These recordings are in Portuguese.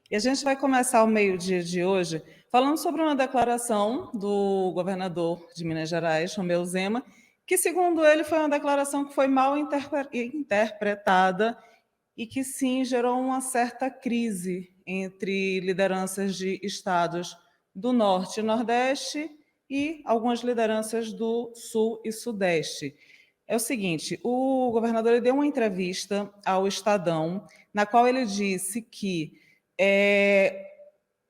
E a gente vai começar o meio-dia de hoje falando sobre uma declaração do governador de Minas Gerais, Romeu Zema, que, segundo ele, foi uma declaração que foi mal interpretada e que, sim, gerou uma certa crise entre lideranças de estados do Norte e Nordeste e algumas lideranças do Sul e Sudeste. É o seguinte, o governador ele deu uma entrevista ao Estadão, na qual ele disse que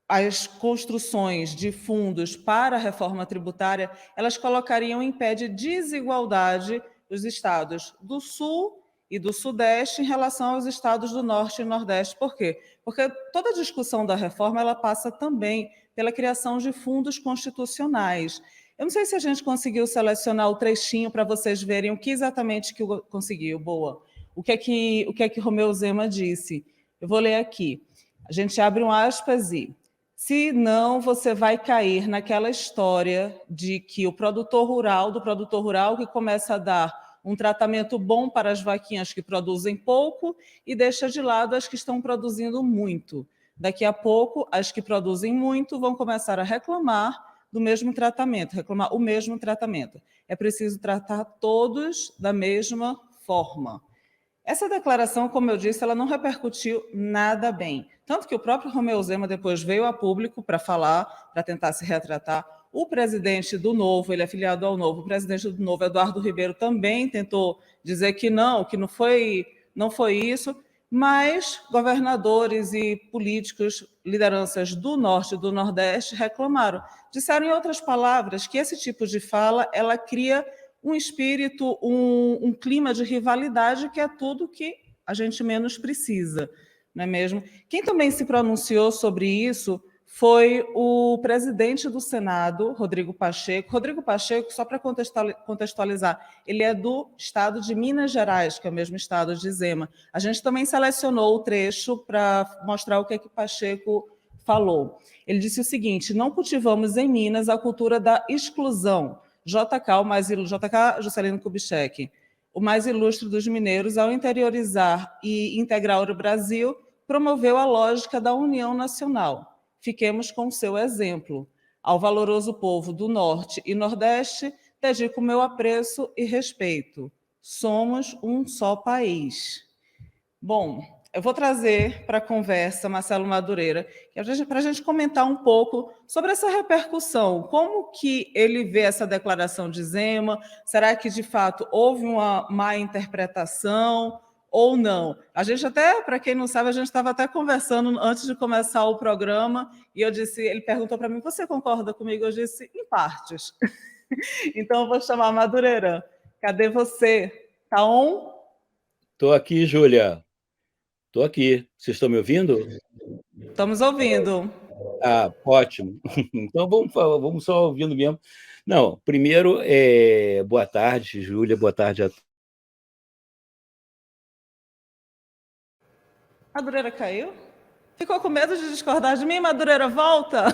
as construções de fundos para a reforma tributária, elas colocariam em pé de desigualdade os estados do Sul e do Sudeste em relação aos estados do Norte e Nordeste. Por quê? Porque toda a discussão da reforma ela passa também pela criação de fundos constitucionais. Eu não sei se a gente conseguiu selecionar o trechinho para vocês verem o que exatamente que conseguiu. Boa. O que é que Romeu Zema disse? Eu vou ler aqui. A gente abre um aspas e se não, você vai cair naquela história de que do produtor rural que começa a dar um tratamento bom para as vaquinhas que produzem pouco e deixa de lado as que estão produzindo muito. Daqui a pouco, as que produzem muito vão começar a reclamar do mesmo tratamento, reclamar o mesmo tratamento. É preciso tratar todos da mesma forma. Essa declaração, como eu disse, ela não repercutiu nada bem. Tanto que o próprio Romeu Zema depois veio a público para falar, para tentar se retratar. O presidente do Novo, ele é filiado ao Novo, o presidente do Novo, Eduardo Ribeiro, também tentou dizer que não foi isso, mas governadores e políticos, lideranças do Norte e do Nordeste reclamaram. Disseram, em outras palavras, que esse tipo de fala, ela cria um espírito, um clima de rivalidade que é tudo que a gente menos precisa, não é mesmo? Quem também se pronunciou sobre isso foi o presidente do Senado, Rodrigo Pacheco. Rodrigo Pacheco, só para contextualizar, ele é do estado de Minas Gerais, que é o mesmo estado de Zema. A gente também selecionou o trecho para mostrar o que é que Pacheco falou. Ele disse o seguinte: não cultivamos em Minas a cultura da exclusão. JK Juscelino Kubitschek, o mais ilustre dos mineiros, ao interiorizar e integrar o Brasil, promoveu a lógica da união nacional. Fiquemos com o seu exemplo. Ao valoroso povo do Norte e Nordeste, dedico meu apreço e respeito. Somos um só país. Bom, eu vou trazer para a conversa Marcelo Madureira, para a gente comentar um pouco sobre essa repercussão. Como que ele vê essa declaração de Zema? Será que, de fato, houve uma má interpretação ou não? A gente até, para quem não sabe, a gente estava até conversando antes de começar o programa, e ele perguntou para mim, você concorda comigo? Eu disse, em partes. Então, eu vou chamar a Madureira. Cadê você? Está on? Estou aqui, Júlia. Estou aqui. Vocês estão me ouvindo? Estamos ouvindo. Ah, ótimo. Então vamos só ouvindo mesmo. Não, primeiro, boa tarde, Júlia, boa tarde a todos. Madureira caiu? Ficou com medo de discordar de mim? Madureira, volta!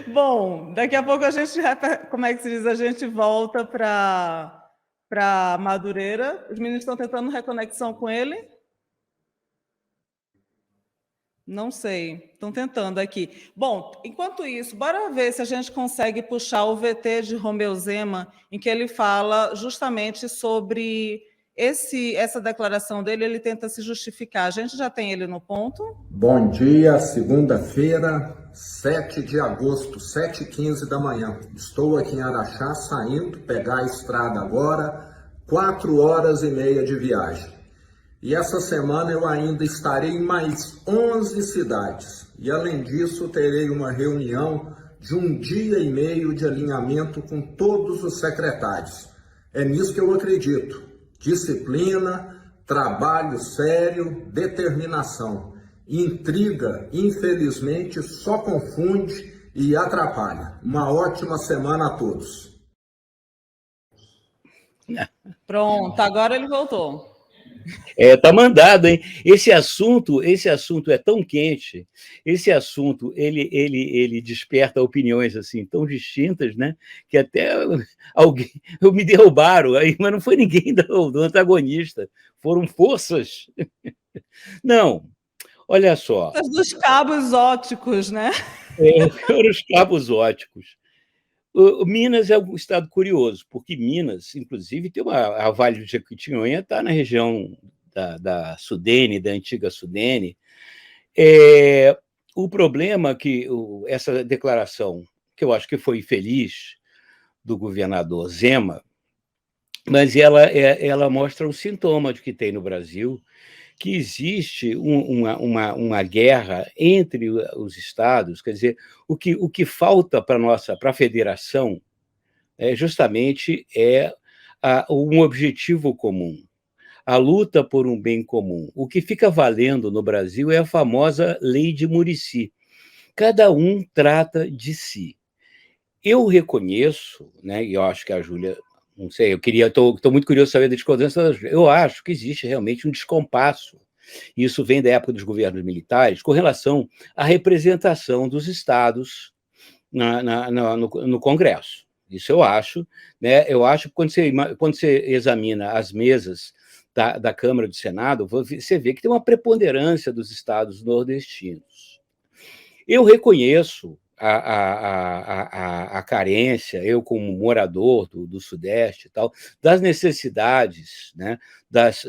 Bom, daqui a pouco a gente, como é que se diz, a gente volta para Madureira. Os meninos estão tentando reconexão com ele? Não sei, estão tentando aqui. Bom, enquanto isso, bora ver se a gente consegue puxar o VT de Romeu Zema, em que ele fala justamente sobre essa declaração dele, ele tenta se justificar. A gente já tem ele no ponto? Bom dia, segunda-feira, 7 de agosto, 7h15 da manhã. Estou aqui em Araxá, saindo, pegar a estrada agora, 4h30 de viagem. E essa semana eu ainda estarei em mais 11 cidades. E além disso, terei uma reunião de 1 dia e meio de alinhamento com todos os secretários. É nisso que eu acredito. Disciplina, trabalho sério, determinação. Intriga, infelizmente, só confunde e atrapalha. Uma ótima semana a todos. Pronto, agora ele voltou. Tá mandado, hein? Esse assunto é tão quente, esse assunto ele desperta opiniões assim tão distintas, né? Que até alguém me derrubaram, aí, mas não foi ninguém do antagonista, foram forças. Não, Olha só, Dos cabos óticos, né? os cabos óticos. Minas é um estado curioso, porque Minas, inclusive, tem a Vale do Jequitinhonha está na região da Sudene, da antiga Sudene. O problema que essa declaração, que eu acho que foi infeliz, do governador Zema, mas ela mostra um sintoma de que tem no Brasil, que existe uma guerra entre os estados. Quer dizer, o que falta para a federação justamente um objetivo comum, a luta por um bem comum. O que fica valendo no Brasil é a famosa lei de Muricy. Cada um trata de si. Eu reconheço, né, e eu acho que a Júlia, não sei, estou muito curioso de saber da discordância da Júlia. Eu acho que existe realmente um descompasso, e isso vem da época dos governos militares, com relação à representação dos estados no Congresso. Isso eu acho, né? Eu acho que quando você examina as mesas da Câmara e do Senado, você vê que tem uma preponderância dos estados nordestinos. Eu reconheço a carência, eu como morador do Sudeste e tal, das necessidades, né, das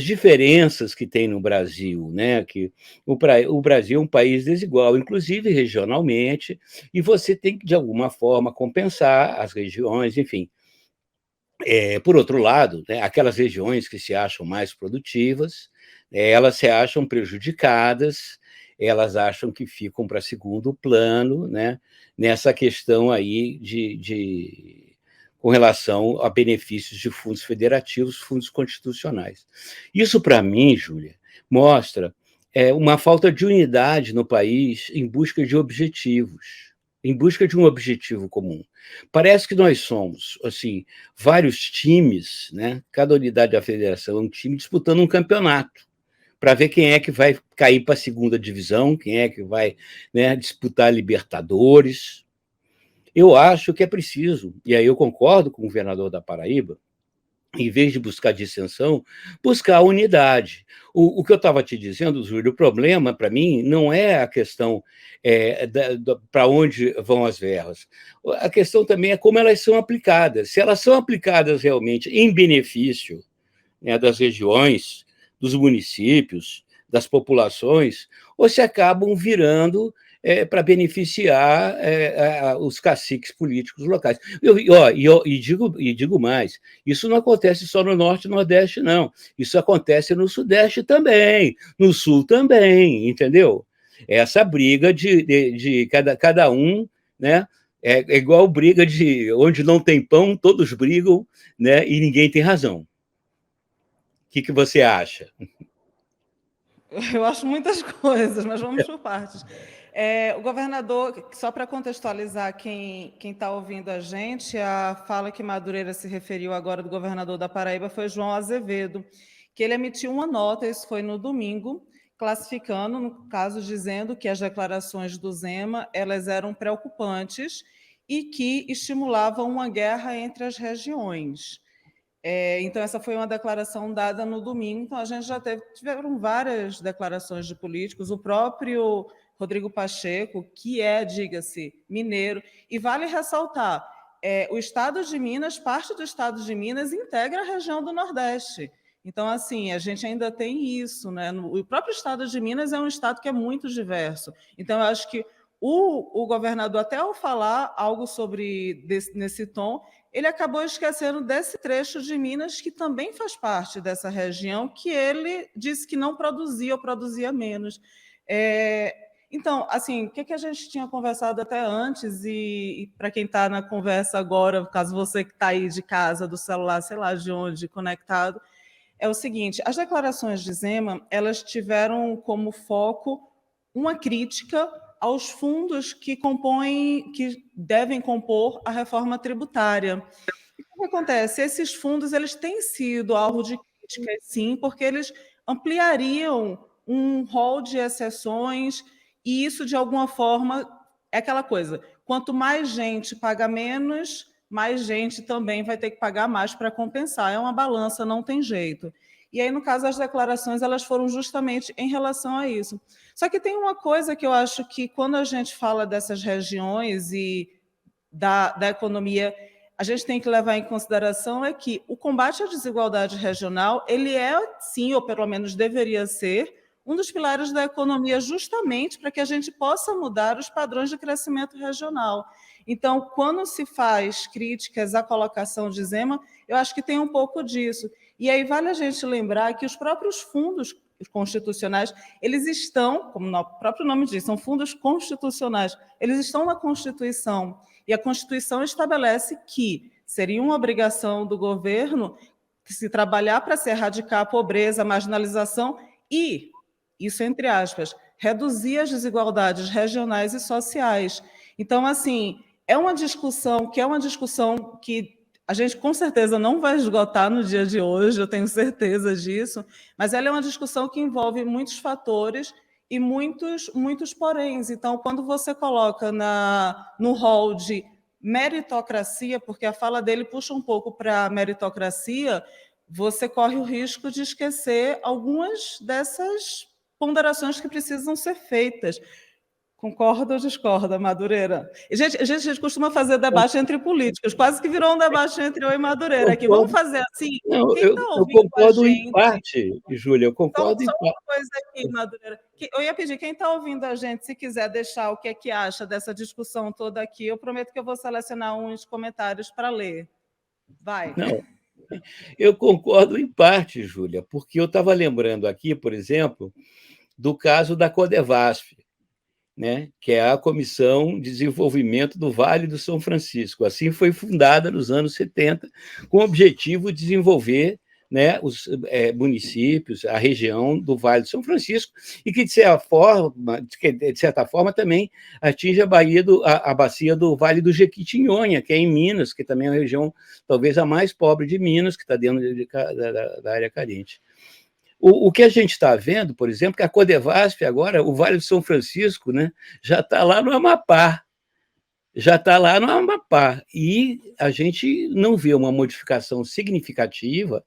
diferenças que tem no Brasil, né, que o Brasil é um país desigual, inclusive regionalmente, e você tem que, de alguma forma, compensar as regiões, enfim. Por outro lado, né, aquelas regiões que se acham mais produtivas, elas se acham prejudicadas, elas acham que ficam para segundo plano, né, nessa questão aí com relação a benefícios de fundos federativos, fundos constitucionais. Isso, para mim, Júlia, mostra uma falta de unidade no país em busca de objetivos, em busca de um objetivo comum. Parece que nós somos, assim, vários times, né? Cada unidade da federação é um time disputando um campeonato, para ver quem é que vai cair para a segunda divisão, quem é que vai, né, disputar Libertadores. Eu acho que é preciso, e aí eu concordo com o governador da Paraíba, em vez de buscar dissensão, buscar unidade. O que eu estava te dizendo, Júlio, o problema, para mim, não é a questão para onde vão as verbas. A questão também é como elas são aplicadas. Se elas são aplicadas realmente em benefício, né, das regiões, dos municípios, das populações, ou se acabam virando para beneficiar os caciques políticos locais. E digo mais, isso não acontece só no Norte e Nordeste, não. Isso acontece no Sudeste também, no Sul também, entendeu? Essa briga de cada um, né? É igual briga de onde não tem pão, todos brigam, né? E ninguém tem razão. O que você acha? Eu acho muitas coisas, mas vamos por partes. O governador, só para contextualizar quem está ouvindo a gente, a fala que Madureira se referiu agora do governador da Paraíba foi João Azevedo, que ele emitiu uma nota, isso foi no domingo, classificando, no caso, dizendo que as declarações do Zema elas eram preocupantes e que estimulavam uma guerra entre as regiões. Então, essa foi uma declaração dada no domingo. Então, a gente já tiveram várias declarações de políticos, o próprio Rodrigo Pacheco, que é, diga-se, mineiro, e vale ressaltar, o Estado de Minas, parte do Estado de Minas integra a região do Nordeste. Então, assim, a gente ainda tem isso, né? O próprio Estado de Minas é um estado que é muito diverso. Então, eu acho que o governador, até ao falar algo nesse tom, ele acabou esquecendo desse trecho de Minas que também faz parte dessa região, que ele disse que não produzia ou produzia menos. Então, assim, o que a gente tinha conversado até antes, e para quem está na conversa agora, caso você que está aí de casa, do celular, sei lá de onde, conectado, é o seguinte: as declarações de Zema, elas tiveram como foco uma crítica aos fundos que devem compor a reforma tributária. E o que acontece? Esses fundos eles têm sido alvo de críticas, sim, porque eles ampliariam um rol de exceções, e isso, de alguma forma, é aquela coisa: quanto mais gente paga menos, mais gente também vai ter que pagar mais para compensar. É uma balança, não tem jeito. E aí, no caso, as declarações elas foram justamente em relação a isso. Só que tem uma coisa que eu acho que, quando a gente fala dessas regiões e da economia, a gente tem que levar em consideração é que o combate à desigualdade regional, ele é, sim, ou pelo menos deveria ser, um dos pilares da economia, justamente para que a gente possa mudar os padrões de crescimento regional. Então, quando se faz críticas à colocação de Zema, eu acho que tem um pouco disso. E aí vale a gente lembrar que os próprios fundos constitucionais, eles estão, como o próprio nome diz, são fundos constitucionais, eles estão na Constituição. E a Constituição estabelece que seria uma obrigação do governo se trabalhar para se erradicar a pobreza, a marginalização e, isso entre aspas, reduzir as desigualdades regionais e sociais. Então, assim, é uma discussão que a gente com certeza não vai esgotar no dia de hoje, eu tenho certeza disso, mas ela é uma discussão que envolve muitos fatores e muitos poréns. Então, quando você coloca no rol de meritocracia, porque a fala dele puxa um pouco para a meritocracia, você corre o risco de esquecer algumas dessas ponderações que precisam ser feitas. Concorda ou discorda, Madureira? A gente costuma fazer debate entre políticos, quase que virou um debate entre eu e Madureira aqui. Vamos fazer assim? Não, Quem está eu ouvindo a concordo em gente... parte, Júlia, eu concordo em Só parte. uma coisa aqui, Madureira. Eu ia pedir, quem está ouvindo a gente, se quiser deixar o que é que acha dessa discussão toda aqui, eu prometo que eu vou selecionar uns comentários para ler. Vai. Não, eu concordo em parte, Júlia, porque eu estava lembrando aqui, por exemplo, do caso da Codevasf, né, que é a Comissão de Desenvolvimento do Vale do São Francisco. Assim foi fundada nos anos 70, com o objetivo de desenvolver, né, os municípios, a região do Vale do São Francisco, e que, de certa forma, também atinge a bacia do Vale do Jequitinhonha, que é em Minas, que também é uma região talvez a mais pobre de Minas, que está dentro da área carente. O que a gente está vendo, por exemplo, que a Codevasf agora, o Vale do São Francisco, né, já está lá no Amapá. E a gente não vê uma modificação significativa,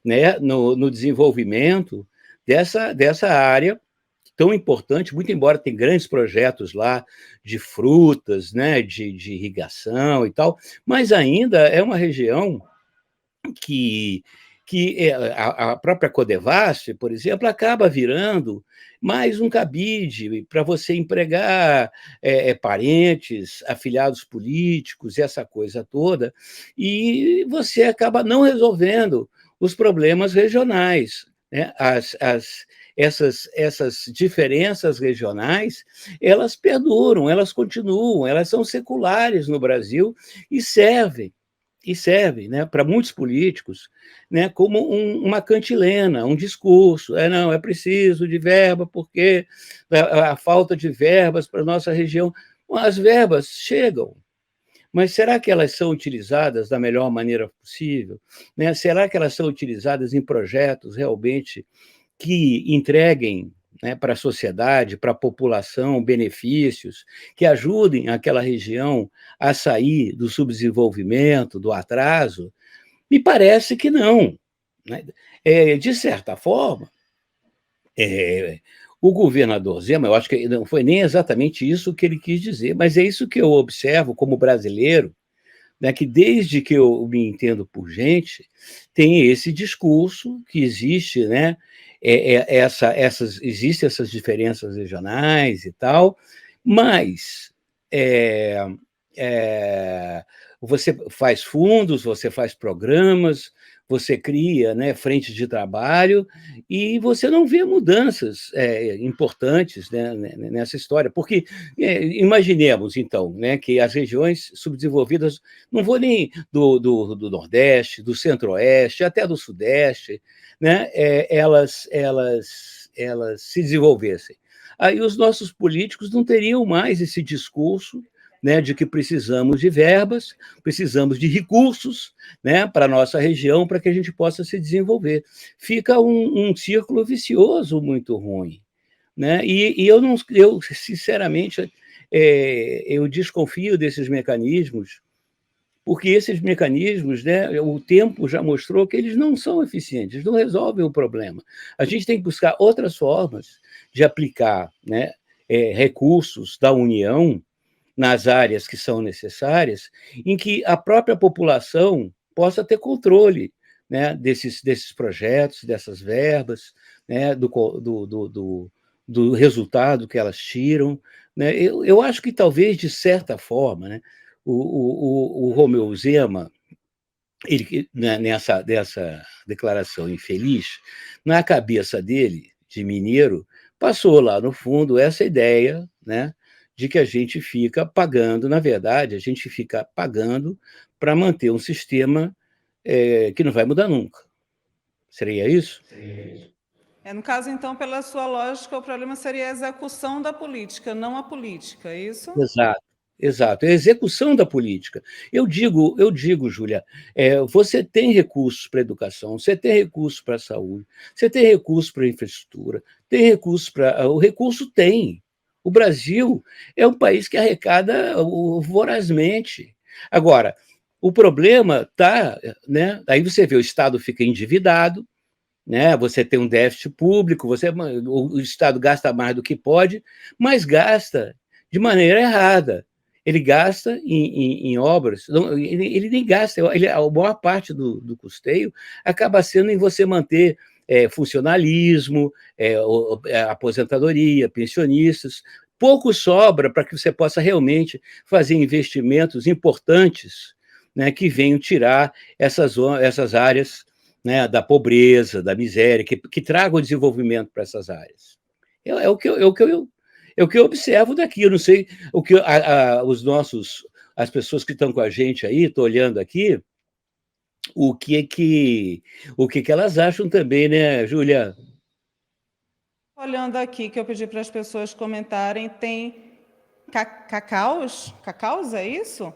né, no desenvolvimento dessa área tão importante, muito embora tenha grandes projetos lá de frutas, né, de irrigação e tal, mas ainda é uma região que a própria Codevasf, por exemplo, acaba virando mais um cabide para você empregar parentes, afiliados políticos, essa coisa toda, e você acaba não resolvendo os problemas regionais, né? Essas diferenças regionais, elas perduram, elas continuam, elas são seculares no Brasil e servem, né, para muitos políticos, né, como uma cantilena, um discurso. Não, é preciso de verba, porque a falta de verbas para a nossa região. As verbas chegam, mas será que elas são utilizadas da melhor maneira possível? Né? Será que elas são utilizadas em projetos realmente que entreguem, né, para a sociedade, para a população, benefícios que ajudem aquela região a sair do subdesenvolvimento, do atraso? Me parece que não, né? De certa forma, o governador Zema, eu acho que não foi nem exatamente isso que ele quis dizer, mas é isso que eu observo como brasileiro, né, que desde que eu me entendo por gente, tem esse discurso que existe, né, existem essas diferenças regionais e tal, mas você faz fundos, você faz programas, você cria, né, frentes de trabalho e você não vê mudanças importantes, né, nessa história. Porque imaginemos, então, né, que as regiões subdesenvolvidas, não vou nem do Nordeste, do Centro-Oeste, até do Sudeste, né, elas se desenvolvessem. Aí os nossos políticos não teriam mais esse discurso, né, de que precisamos de verbas, precisamos de recursos, né, para a nossa região, para que a gente possa se desenvolver. Fica um círculo vicioso muito ruim, né? E eu sinceramente, eu desconfio desses mecanismos porque esses mecanismos, né, o tempo já mostrou que eles não são eficientes, não resolvem o problema. A gente tem que buscar outras formas de aplicar, né, recursos da União nas áreas que são necessárias, em que a própria população possa ter controle, né, desses projetos, dessas verbas, né, do resultado que elas tiram. Né? Eu acho que talvez, de certa forma, né, o Romeu Zema, ele, né, dessa declaração infeliz, na cabeça dele, de mineiro, passou lá no fundo essa ideia, né, de que a gente fica pagando, na verdade, a gente fica pagando para manter um sistema que não vai mudar nunca. Seria isso? No caso, então, pela sua lógica, o problema seria a execução da política, não a política, é isso? Exato. Exato, é a execução da política. Eu digo, Júlia, você tem recursos para a educação, você tem recursos para a saúde, você tem recursos para a infraestrutura, tem recursos para. O recurso tem. O Brasil é um país que arrecada vorazmente. Agora, o problema está, né? Aí você vê, o Estado fica endividado, né? Você tem um déficit público, o Estado gasta mais do que pode, mas gasta de maneira errada. Ele gasta em obras, ele nem gasta, a maior parte do custeio acaba sendo em você manter funcionalismo, aposentadoria, pensionistas. Pouco sobra para que você possa realmente fazer investimentos importantes, né, que venham tirar essas áreas, né, da pobreza, da miséria, que tragam desenvolvimento para essas áreas. É o que eu observo daqui. Eu não sei o que as pessoas que estão com a gente aí, estou olhando aqui, o que elas acham também, né, Júlia? Olhando aqui, que eu pedi para as pessoas comentarem, tem cacaus? Cacaus, é isso?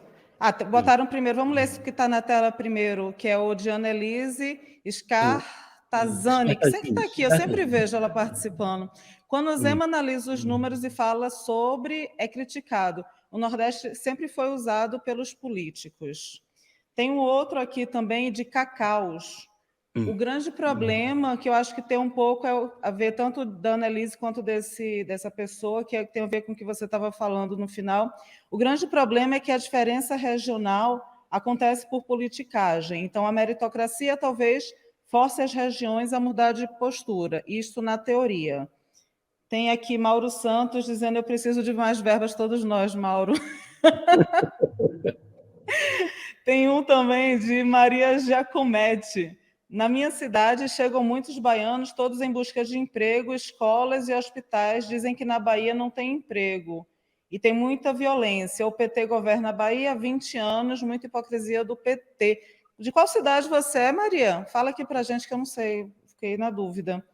Botaram primeiro, vamos ler esse que está na tela primeiro, que é o de Annelise Scartazani, que sempre está aqui, eu sempre vejo ela participando. Quando o Zema analisa os números e fala sobre, é criticado. O Nordeste sempre foi usado pelos políticos. Tem um outro aqui também de cacaus. O grande problema, que eu acho que tem um pouco a ver tanto da Annelise quanto dessa pessoa, que tem a ver com o que você estava falando no final, o grande problema é que a diferença regional acontece por politicagem. Então, a meritocracia talvez force as regiões a mudar de postura, isto na teoria. Tem aqui Mauro Santos dizendo: eu preciso de mais verbas, todos nós, Mauro. Tem um também de Maria Giacometti. Na minha cidade, chegam muitos baianos, todos em busca de emprego, escolas e hospitais dizem que na Bahia não tem emprego. E tem muita violência. O PT governa a Bahia há 20 anos, muita hipocrisia do PT. De qual cidade você é, Maria? Fala aqui para a gente, que eu não sei, fiquei na dúvida.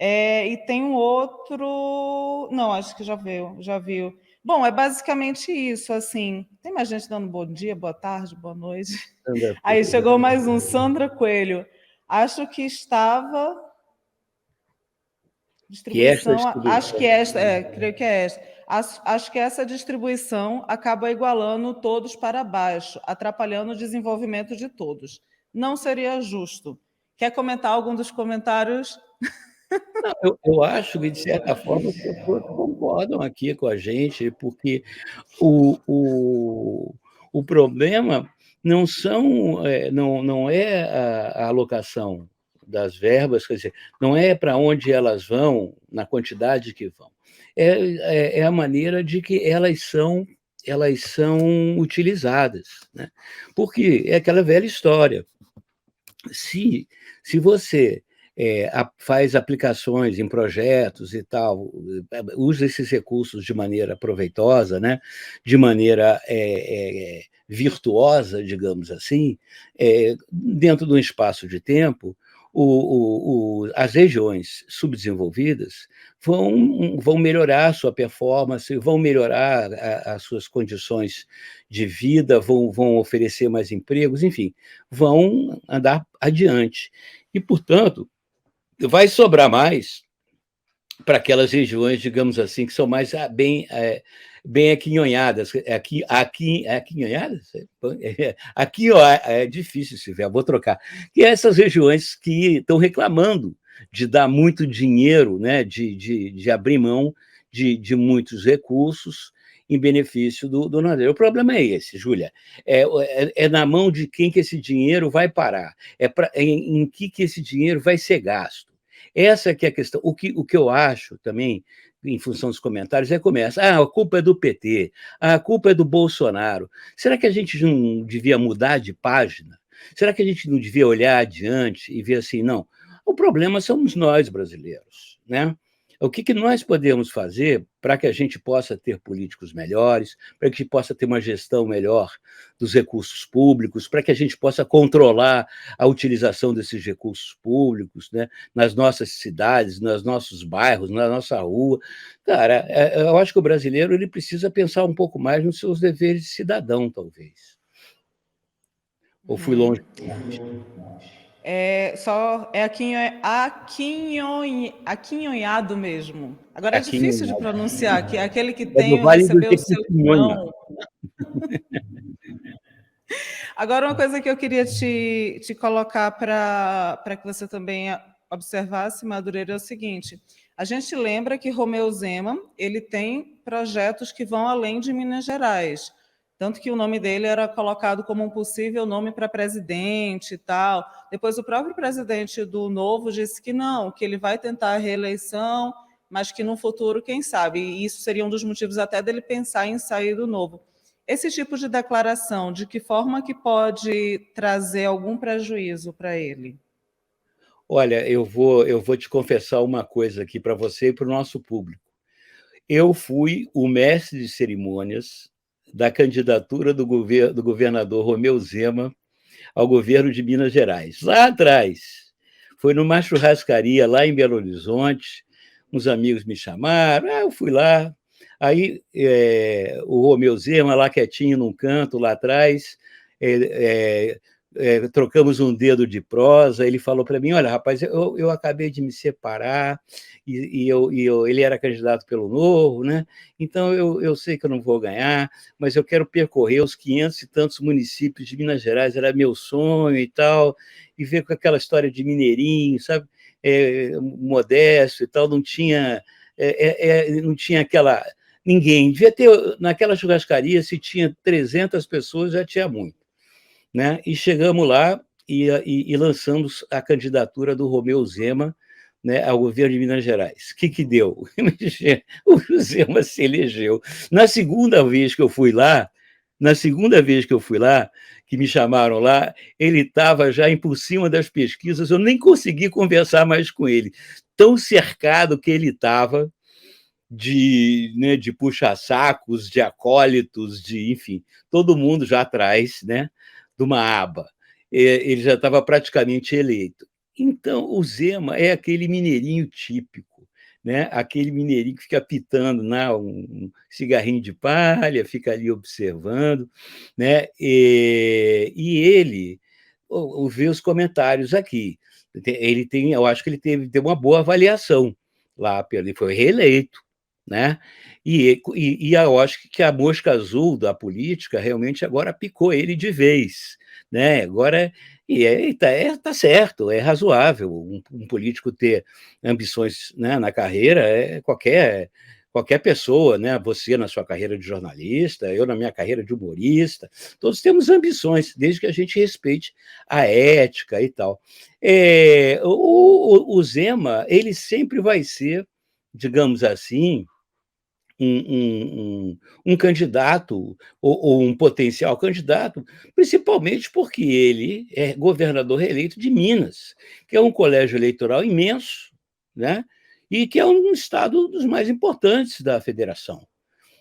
E tem um outro... Não, acho que já viu. Bom, é basicamente isso, assim. Tem mais gente dando bom dia, boa tarde, boa noite. Aí chegou mais um, Sandra Coelho. Acho que estava... Distribuição, acho que esta, creio que é esta. Acho que essa distribuição acaba igualando todos para baixo, atrapalhando o desenvolvimento de todos. Não seria justo. Quer comentar algum dos comentários? Não, eu acho que, de certa forma, as pessoas concordam aqui com a gente, porque o problema não é a alocação das verbas, quer dizer, não é para onde elas vão, na quantidade que vão, é a maneira de que elas são utilizadas, né? Porque é aquela velha história. Se você faz aplicações em projetos e tal, usa esses recursos de maneira proveitosa, né? De maneira virtuosa, digamos assim, dentro de um espaço de tempo, as regiões subdesenvolvidas vão melhorar a sua performance, vão melhorar as suas condições de vida, vão oferecer mais empregos, enfim, vão andar adiante. E, portanto, vai sobrar mais para aquelas regiões, digamos assim, que são mais bem aquinhonhadas. Aquinhonhadas? Aqui, ó, é difícil se ver, vou trocar. E essas regiões que estão reclamando de dar muito dinheiro, né, de abrir mão de muitos recursos em benefício do Nordeste. O problema é esse, Júlia, é na mão de quem que esse dinheiro vai parar, em que esse dinheiro vai ser gasto. Essa que é a questão. O que eu acho também, em função dos comentários, começa, a culpa é do PT, a culpa é do Bolsonaro. Será que a gente não devia mudar de página? Será que a gente não devia olhar adiante e ver assim, não, o problema somos nós, brasileiros, né? O que nós podemos fazer para que a gente possa ter políticos melhores, para que a gente possa ter uma gestão melhor dos recursos públicos, para que a gente possa controlar a utilização desses recursos públicos, né, nas nossas cidades, nos nossos bairros, na nossa rua. Cara, eu acho que o brasileiro ele precisa pensar um pouco mais nos seus deveres de cidadão, talvez. Ou fui longe? Aquinhoado mesmo. Agora é Aqui, difícil de pronunciar, que é aquele que do tem Vale do recebeu o seu Jequitinhonha. irmão. Agora, uma coisa que eu queria te colocar para que você também observasse, Madureira, é o seguinte: a gente lembra que Romeu Zema ele tem projetos que vão além de Minas Gerais. Tanto que o nome dele era colocado como um possível nome para presidente e tal. Depois o próprio presidente do Novo disse que não, que ele vai tentar a reeleição, mas que no futuro, quem sabe, e isso seria um dos motivos até dele pensar em sair do Novo. Esse tipo de declaração, de que forma que pode trazer algum prejuízo para ele? Olha, eu vou te confessar uma coisa aqui para você e para o nosso público. Eu fui o mestre de cerimônias da candidatura do governador Romeu Zema ao governo de Minas Gerais. Lá atrás, foi numa churrascaria lá em Belo Horizonte, uns amigos me chamaram, eu fui lá. Aí o Romeu Zema, lá quietinho num canto, lá atrás, trocamos um dedo de prosa, ele falou para mim, olha, rapaz, eu acabei de me separar, ele era candidato pelo Novo, né? Então eu sei que eu não vou ganhar, mas eu quero percorrer os 500 e tantos municípios de Minas Gerais, era meu sonho e tal, e ver com aquela história de mineirinho, sabe? Modesto e tal, não tinha aquela... Ninguém, devia ter, naquela churrascaria, se tinha 300 pessoas, já tinha muito. Né? E chegamos lá e lançamos a candidatura do Romeu Zema, né, ao governo de Minas Gerais. O que deu? O Zema se elegeu. Na segunda vez que eu fui lá, que me chamaram lá, ele estava já por cima das pesquisas, eu nem consegui conversar mais com ele, tão cercado que ele estava de puxa-sacos, de acólitos, enfim, todo mundo já atrás, né, de uma aba. Ele já estava praticamente eleito. Então, o Zema é aquele mineirinho típico, né? Aquele mineirinho que fica pitando um cigarrinho de palha, fica ali observando, né? E ele vê os comentários aqui. Eu acho que ele teve uma boa avaliação lá, ele foi reeleito, né? E eu acho que a mosca azul da política realmente agora picou ele de vez, né? Agora tá certo, é razoável um político ter ambições, né, na carreira, qualquer pessoa, né? Você na sua carreira de jornalista, eu na minha carreira de humorista, todos temos ambições, desde que a gente respeite a ética e tal. O Zema, ele sempre vai ser, digamos assim, um candidato ou um potencial candidato, principalmente porque ele é governador reeleito de Minas, que é um colégio eleitoral imenso, né? E que é um estado dos mais importantes da federação.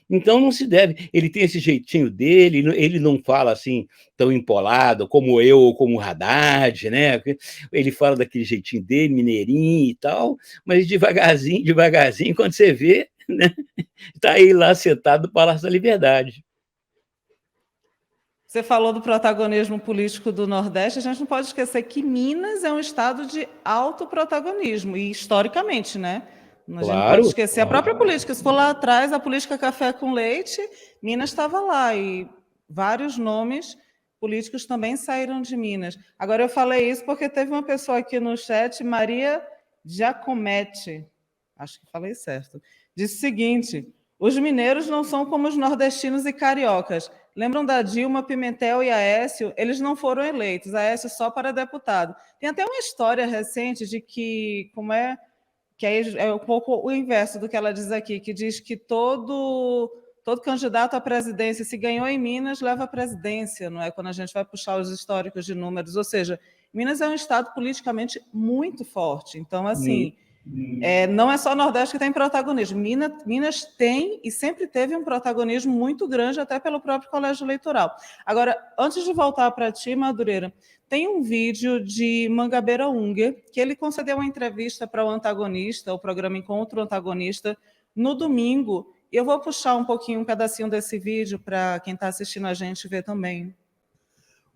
Então não se deve. Ele tem esse jeitinho dele, ele não fala assim tão empolado como eu ou como o Haddad, né? Ele fala daquele jeitinho dele, mineirinho e tal, mas devagarzinho, quando você vê, né? Está aí lá sentado no Palácio da Liberdade. Você falou do protagonismo político do Nordeste, a gente não pode esquecer que Minas é um estado de alto protagonismo, e historicamente, né? A gente não pode Claro, esquecer a própria política. Se for lá atrás, a política café com leite, Minas estava lá e vários nomes políticos também saíram de Minas. Agora, eu falei isso porque teve uma pessoa aqui no chat, Maria Giacometti, acho que falei certo, disse o seguinte: os mineiros não são como os nordestinos e cariocas. Lembram da Dilma, Pimentel e Aécio? Eles não foram eleitos, Aécio só para deputado. Tem até uma história recente de que aí é um pouco o inverso do que ela diz aqui, que diz que todo candidato à presidência, se ganhou em Minas, leva à presidência, não é? Quando a gente vai puxar os históricos de números. Ou seja, Minas é um estado politicamente muito forte. Então, assim, não é só o Nordeste que tem protagonismo. Minas tem e sempre teve um protagonismo muito grande, até pelo próprio colégio eleitoral. Agora, antes de voltar para ti, Madureira, tem um vídeo de Mangabeira Unger, que ele concedeu uma entrevista para o Antagonista, o programa Encontro Antagonista, no domingo. E eu vou puxar um pouquinho, um pedacinho desse vídeo para quem está assistindo a gente ver também.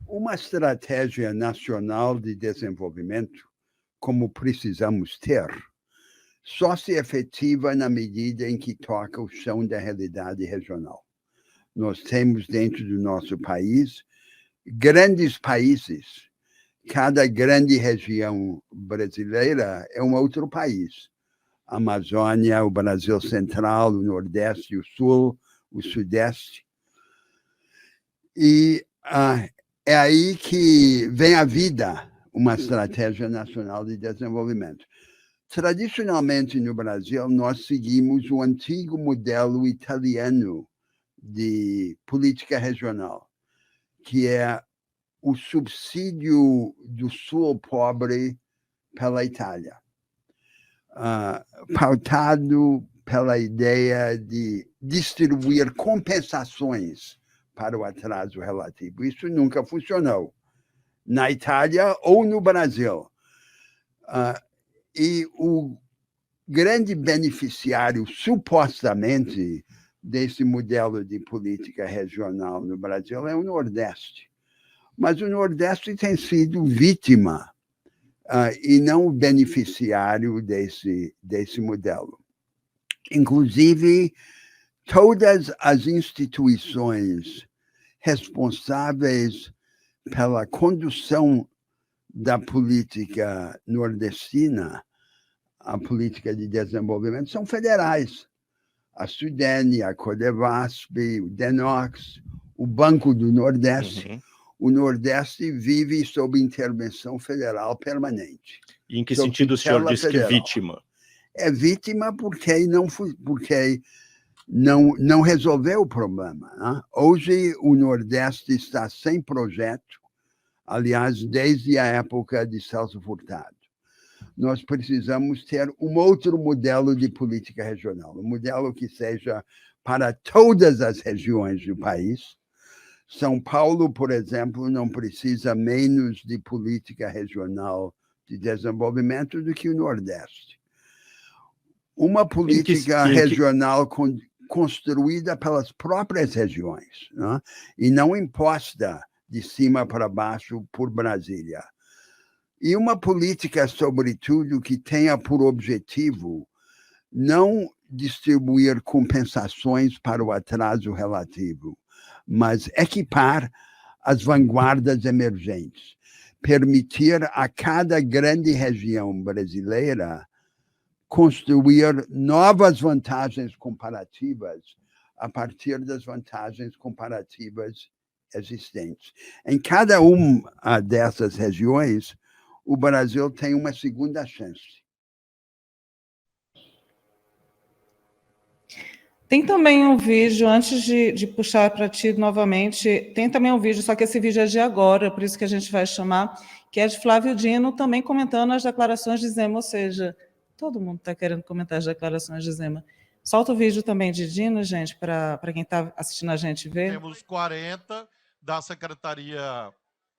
Uma estratégia nacional de desenvolvimento, como precisamos ter, só se efetiva na medida em que toca o chão da realidade regional. Nós temos dentro do nosso país grandes países. Cada grande região brasileira é um outro país. A Amazônia, o Brasil Central, o Nordeste, o Sul, o Sudeste. E é aí que vem a vida, uma estratégia nacional de desenvolvimento. Tradicionalmente, no Brasil, nós seguimos o antigo modelo italiano de política regional, que é o subsídio do sul pobre pela Itália, pautado pela ideia de distribuir compensações para o atraso relativo. Isso nunca funcionou na Itália ou no Brasil. E o grande beneficiário, supostamente, desse modelo de política regional no Brasil é o Nordeste. Mas o Nordeste tem sido vítima e não o beneficiário desse modelo. Inclusive, todas as instituições responsáveis pela condução da política nordestina, a política de desenvolvimento, são federais. A Sudene, a Codevasp, o DENOX, o Banco do Nordeste. Uhum. O Nordeste vive sob intervenção federal permanente. E em que sentido o senhor diz que é vítima? É vítima porque não resolveu o problema. Né? Hoje, o Nordeste está sem projeto, aliás, desde a época de Celso Furtado. Nós precisamos ter um outro modelo de política regional, um modelo que seja para todas as regiões do país. São Paulo, por exemplo, não precisa menos de política regional de desenvolvimento do que o Nordeste. Uma política regional construída pelas próprias regiões, né? E não imposta de cima para baixo por Brasília. E uma política, sobretudo, que tenha por objetivo não distribuir compensações para o atraso relativo, mas equipar as vanguardas emergentes, permitir a cada grande região brasileira construir novas vantagens comparativas a partir das vantagens comparativas existentes. Em cada uma dessas regiões, o Brasil tem uma segunda chance. Tem também um vídeo, antes de puxar para ti novamente, tem também um vídeo, só que esse vídeo é de agora, por isso que a gente vai chamar, que é de Flávio Dino, também comentando as declarações de Zema, ou seja, todo mundo está querendo comentar as declarações de Zema. Solta o vídeo também de Dino, gente, para quem está assistindo a gente ver. Temos 40 da Secretaria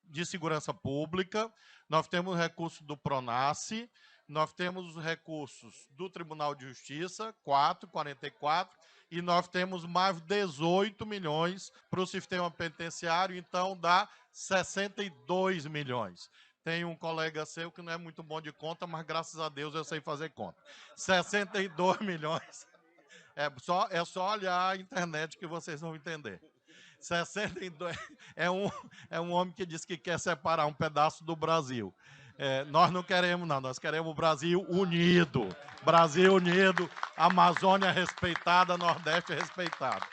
de Segurança Pública, nós temos recursos do PRONASSE, nós temos os recursos do Tribunal de Justiça, 44, e nós temos mais 18 milhões para o sistema penitenciário, então dá 62 milhões. Tem um colega seu que não é muito bom de conta, mas graças a Deus eu sei fazer conta. 62 milhões. É só olhar a internet que vocês vão entender. 62 é um homem que diz que quer separar um pedaço do Brasil. Nós não queremos, não. Nós queremos o Brasil unido. Brasil unido, Amazônia respeitada, Nordeste respeitado.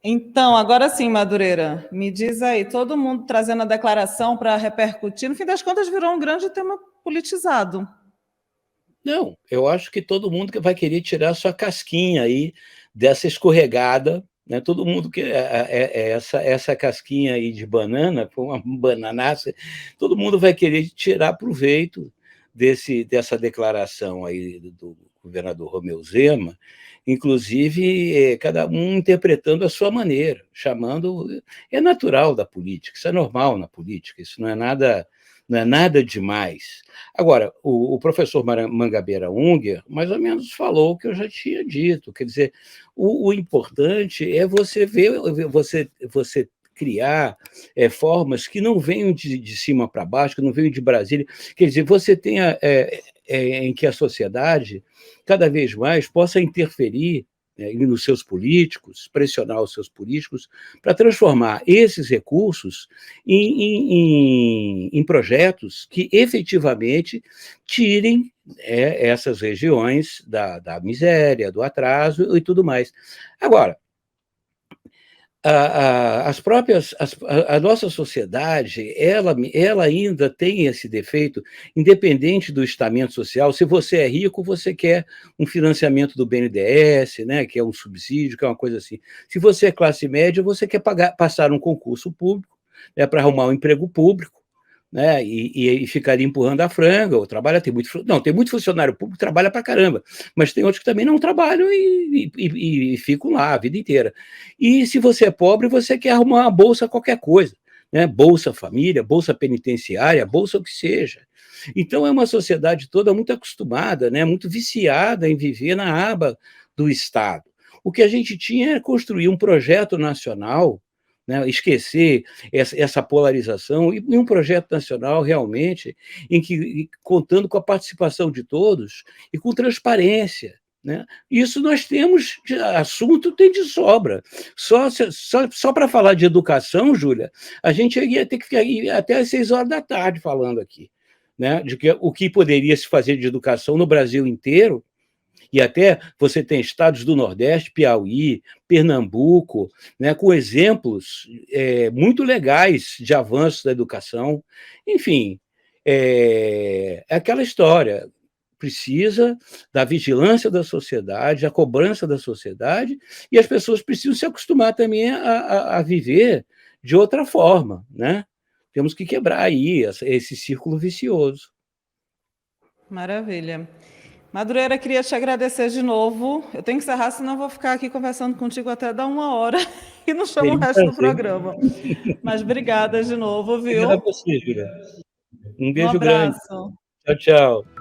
Então, agora sim, Madureira, me diz aí, todo mundo trazendo a declaração para repercutir, no fim das contas virou um grande tema politizado. Não, eu acho que todo mundo vai querer tirar sua casquinha aí dessa escorregada, né? Todo mundo que essa casquinha aí de banana, uma bananaça, todo mundo vai querer tirar proveito dessa declaração aí do governador Romeu Zema, inclusive cada um interpretando a sua maneira, chamando, é natural da política, isso é normal na política, isso não é nada demais. Agora, o professor Mangabeira Unger mais ou menos falou o que eu já tinha dito, quer dizer, o importante é você ver, você criar formas que não venham de cima para baixo, que não venham de Brasília, quer dizer, você tenha em que a sociedade cada vez mais possa interferir nos seus políticos, pressionar os seus políticos, para transformar esses recursos em projetos que efetivamente tirem essas regiões da miséria, do atraso e tudo mais. Agora, a nossa sociedade, ela ainda tem esse defeito, independente do estamento social. Se você é rico, você quer um financiamento do BNDES, né, que é um subsídio, que é uma coisa assim. Se você é classe média, você quer passar um concurso público, né, para arrumar um emprego público, né, e ficaria empurrando a franga, ou trabalha, tem muito funcionário público que trabalha para caramba, mas tem outros que também não trabalham e ficam lá a vida inteira. E se você é pobre, você quer arrumar uma bolsa qualquer coisa, né, Bolsa Família, Bolsa Penitenciária, Bolsa o que seja. Então é uma sociedade toda muito acostumada, né, muito viciada em viver na aba do Estado. O que a gente tinha era construir um projeto nacional, né, esquecer essa polarização e um projeto nacional realmente contando com a participação de todos e com transparência, né? Isso nós temos, assunto tem de sobra. Só para falar de educação, Júlia, a gente ia ter que ficar até às 6 horas da tarde falando aqui, né, de o que poderia se fazer de educação no Brasil inteiro. E até você tem estados do Nordeste, Piauí, Pernambuco, né, com exemplos muito legais de avanço da educação. Enfim, é aquela história, precisa da vigilância da sociedade, a cobrança da sociedade, e as pessoas precisam se acostumar também a viver de outra forma, né? Temos que quebrar aí esse círculo vicioso. Maravilha. Madureira, queria te agradecer de novo. Eu tenho que encerrar, senão eu vou ficar aqui conversando contigo até dar 1 hora e não chamo o resto do programa. Mas obrigada de novo, viu? Obrigado a você, Julia. Um beijo grande. Abraço. Tchau, tchau.